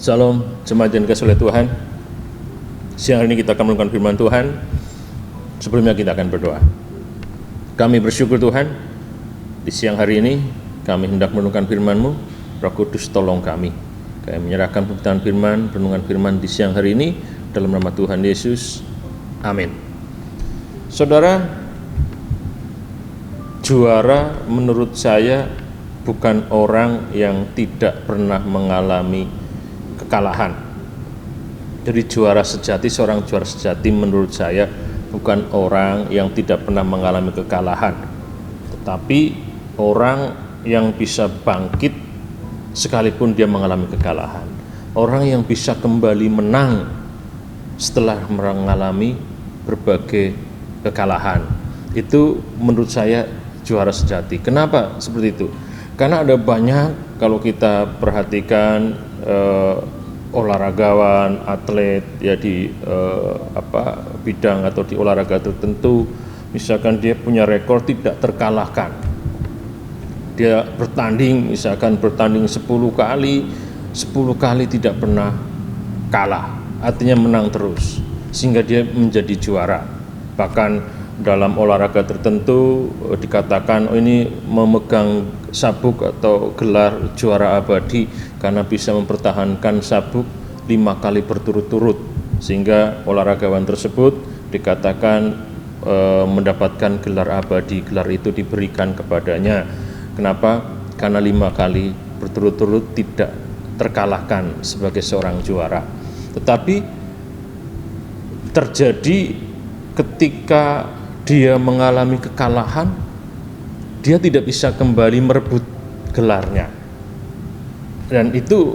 Salam, jemaat yang dikasihi oleh Tuhan. Siang hari ini kita akan melakukan firman Tuhan. Sebelumnya kita akan berdoa. Kami bersyukur Tuhan, di siang hari ini kami hendak merenungkan firman-Mu. Roh Kudus tolong kami. Kami menyerahkan pemberitaan firman, renungan firman di siang hari ini dalam nama Tuhan Yesus. Amin. Saudara, juara menurut saya bukan orang yang tidak pernah mengalami kekalahan. Jadi juara sejati, seorang juara sejati menurut saya bukan orang yang tidak pernah mengalami kekalahan, tetapi orang yang bisa bangkit sekalipun dia mengalami kekalahan. Orang yang bisa kembali menang setelah mengalami berbagai kekalahan. Itu menurut saya juara sejati. Kenapa seperti itu? Karena ada banyak, kalau kita perhatikan olahragawan, atlet ya di bidang atau di olahraga tertentu, misalkan dia punya rekor tidak terkalahkan. Dia bertanding, misalkan bertanding 10 kali tidak pernah kalah, artinya menang terus, sehingga dia menjadi juara. Bahkan dalam olahraga tertentu dikatakan ini memegang sabuk atau gelar juara abadi karena bisa mempertahankan sabuk 5 kali berturut-turut, sehingga olahragawan tersebut dikatakan mendapatkan gelar abadi. Gelar itu diberikan kepadanya. Kenapa? Karena 5 kali berturut-turut tidak terkalahkan sebagai seorang juara. Tetapi terjadi ketika dia mengalami kekalahan, dia tidak bisa kembali merebut gelarnya. Dan itu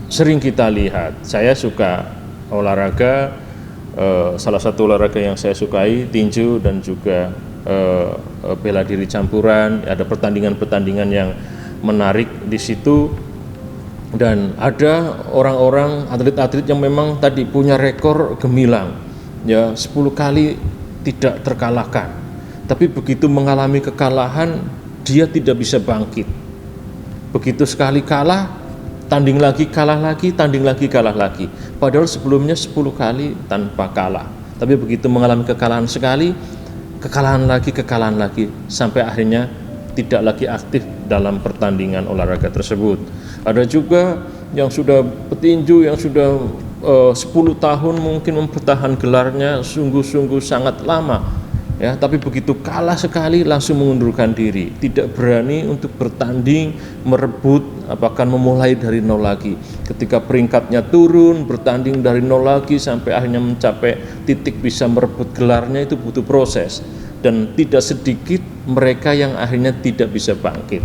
sering kita lihat. Saya suka olahraga, salah satu olahraga yang saya sukai tinju dan juga bela diri campuran. Ada pertandingan-pertandingan yang menarik di situ, dan ada orang-orang atlet-atlet yang memang tadi punya rekor gemilang, ya 10 kali tidak terkalahkan. Tapi begitu mengalami kekalahan, dia tidak bisa bangkit. Begitu sekali kalah, tanding lagi, kalah lagi, tanding lagi, kalah lagi. Padahal sebelumnya 10 kali tanpa kalah. Tapi begitu mengalami kekalahan sekali, kekalahan lagi, sampai akhirnya tidak lagi aktif dalam pertandingan olahraga tersebut. Ada juga yang sudah petinju, yang sudah 10 tahun mungkin mempertahankan gelarnya sungguh-sungguh sangat lama, ya, tapi begitu kalah sekali langsung mengundurkan diri, tidak berani untuk bertanding, merebut, bahkan memulai dari nol lagi. Ketika peringkatnya turun, bertanding dari nol lagi sampai akhirnya mencapai titik bisa merebut gelarnya, itu butuh proses, dan tidak sedikit mereka yang akhirnya tidak bisa bangkit.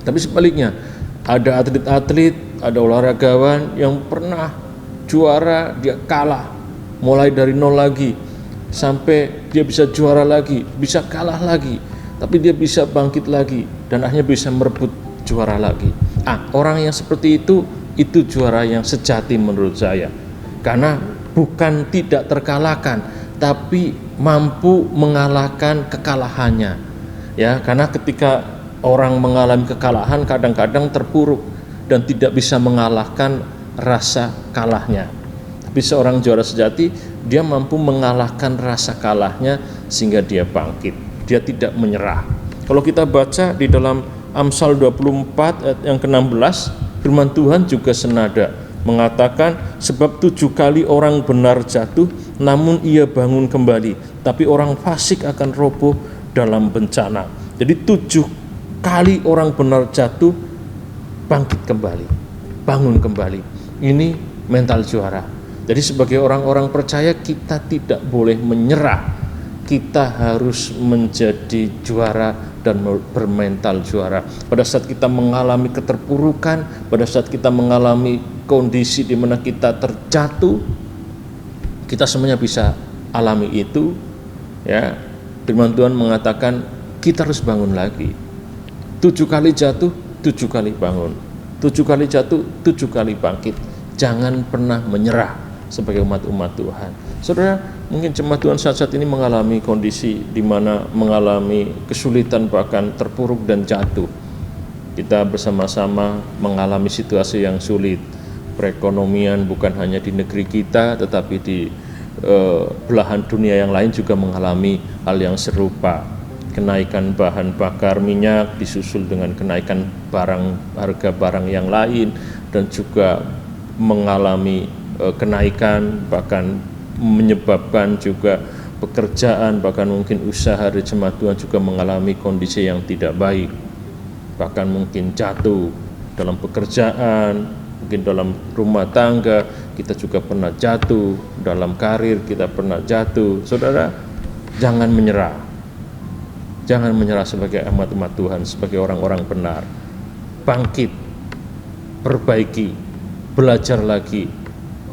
Tapi sebaliknya, ada atlet-atlet, ada olahragawan yang pernah juara, dia kalah, mulai dari nol lagi, sampai dia bisa juara lagi, bisa kalah lagi, tapi dia bisa bangkit lagi, dan akhirnya bisa merebut juara lagi. Orang yang seperti itu juara yang sejati menurut saya, karena bukan tidak terkalahkan, tapi mampu mengalahkan kekalahannya. Ya, karena ketika orang mengalami kekalahan kadang-kadang terpuruk dan tidak bisa mengalahkan rasa kalahnya. Tapi seorang juara sejati, dia mampu mengalahkan rasa kalahnya sehingga dia bangkit. Dia tidak menyerah. Kalau kita baca di dalam Amsal 24 ayat yang ke-16, firman Tuhan juga senada mengatakan, sebab 7 kali orang benar jatuh namun ia bangun kembali, tapi orang fasik akan roboh dalam bencana. Jadi 7 kali orang benar jatuh, bangkit kembali, bangun kembali. Ini mental juara. Jadi sebagai orang-orang percaya, kita tidak boleh menyerah. Kita harus menjadi juara dan bermental juara. Pada saat kita mengalami keterpurukan, pada saat kita mengalami kondisi di mana kita terjatuh, kita semuanya bisa alami itu, ya. Firman Tuhan mengatakan kita harus bangun lagi. 7 kali jatuh, 7 kali bangun. 7 kali jatuh, 7 kali bangkit. Jangan pernah menyerah sebagai umat-umat Tuhan. Saudara, mungkin jemaat Tuhan saat ini mengalami kondisi di mana mengalami kesulitan, bahkan terpuruk dan jatuh. Kita bersama-sama mengalami situasi yang sulit. Perekonomian bukan hanya di negeri kita, tetapi di belahan dunia yang lain juga mengalami hal yang serupa. Kenaikan bahan bakar minyak disusul dengan kenaikan harga barang yang lain, dan juga mengalami kenaikan, bahkan menyebabkan juga pekerjaan, bahkan mungkin usaha dari jemaat Tuhan juga mengalami kondisi yang tidak baik, bahkan mungkin jatuh dalam pekerjaan, mungkin dalam rumah tangga kita juga pernah jatuh, dalam karir kita pernah jatuh. Saudara, jangan menyerah. Jangan menyerah sebagai umat Tuhan, sebagai orang-orang benar. Bangkit, perbaiki, belajar lagi,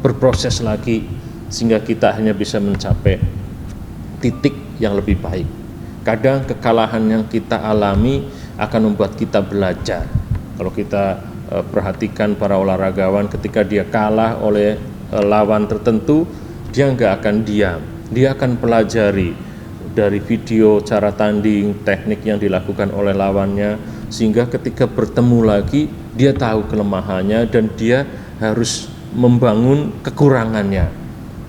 berproses lagi, sehingga kita hanya bisa mencapai titik yang lebih baik. Kadang kekalahan yang kita alami akan membuat kita belajar. Kalau kita perhatikan para olahragawan, ketika dia kalah oleh lawan tertentu, dia nggak akan diam, dia akan pelajari dari video cara tanding, teknik yang dilakukan oleh lawannya, sehingga ketika bertemu lagi dia tahu kelemahannya dan dia harus membangun kekurangannya.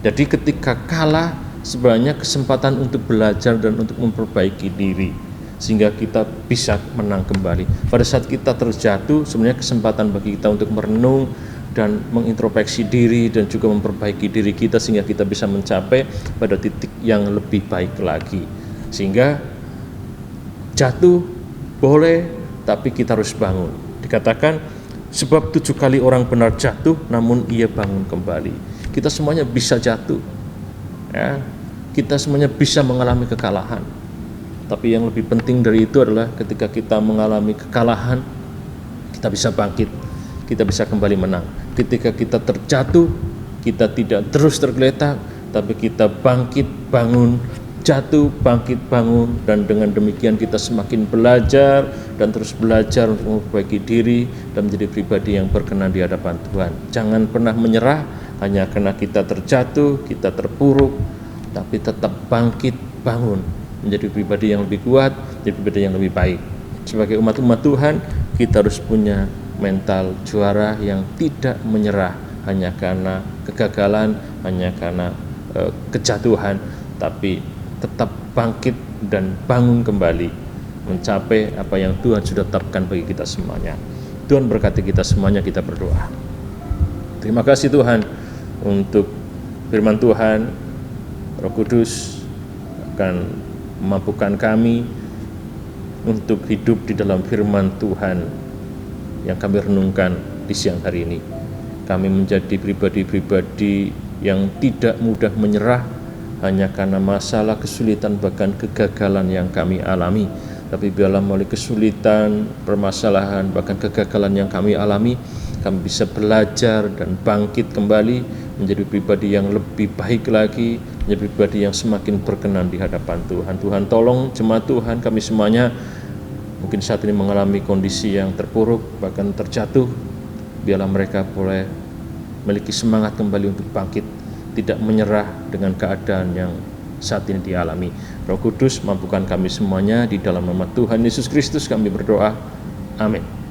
Jadi ketika kalah sebenarnya kesempatan untuk belajar dan untuk memperbaiki diri, sehingga kita bisa menang kembali. Pada saat kita terjatuh, sebenarnya kesempatan bagi kita untuk merenung dan mengintrospeksi diri dan juga memperbaiki diri kita, sehingga kita bisa mencapai pada titik yang lebih baik lagi. Sehingga jatuh boleh, tapi kita harus bangun. Dikatakan sebab 7 kali orang benar jatuh, namun ia bangun kembali. Kita semuanya bisa jatuh, ya. Kita semuanya bisa mengalami kekalahan. Tapi yang lebih penting dari itu adalah ketika kita mengalami kekalahan, kita bisa bangkit, kita bisa kembali menang. Ketika kita terjatuh, kita tidak terus tergeletak, tapi kita bangkit, bangun, jatuh, bangkit, bangun, dan dengan demikian kita semakin belajar dan terus belajar untuk memperbaiki diri dan menjadi pribadi yang berkenan di hadapan Tuhan. Jangan pernah menyerah hanya karena kita terjatuh, kita terpuruk, tapi tetap bangkit, bangun, menjadi pribadi yang lebih kuat, menjadi pribadi yang lebih baik. Sebagai umat-umat Tuhan, kita harus punya mental juara yang tidak menyerah hanya karena kegagalan, hanya karena kejatuhan, tapi tetap bangkit dan bangun kembali, mencapai apa yang Tuhan sudah tetapkan bagi kita semuanya. Tuhan berkati kita semuanya, kita berdoa. Terima kasih Tuhan untuk firman Tuhan. Roh Kudus akan memampukan kami untuk hidup di dalam firman Tuhan yang kami renungkan di siang hari ini. Kami menjadi pribadi-pribadi yang tidak mudah menyerah hanya karena masalah, kesulitan, bahkan kegagalan yang kami alami. Tapi biarlah melalui kesulitan, permasalahan, bahkan kegagalan yang kami alami, kami bisa belajar dan bangkit kembali menjadi pribadi yang lebih baik lagi, menjadi pribadi yang semakin berkenan di hadapan Tuhan. Tuhan tolong jemaat Tuhan, kami semuanya mungkin saat ini mengalami kondisi yang terpuruk, bahkan terjatuh. Biarlah mereka boleh memiliki semangat kembali untuk bangkit, tidak menyerah dengan keadaan yang saat ini dialami. Roh Kudus mampukan kami semuanya, di dalam nama Tuhan Yesus Kristus kami berdoa. Amin.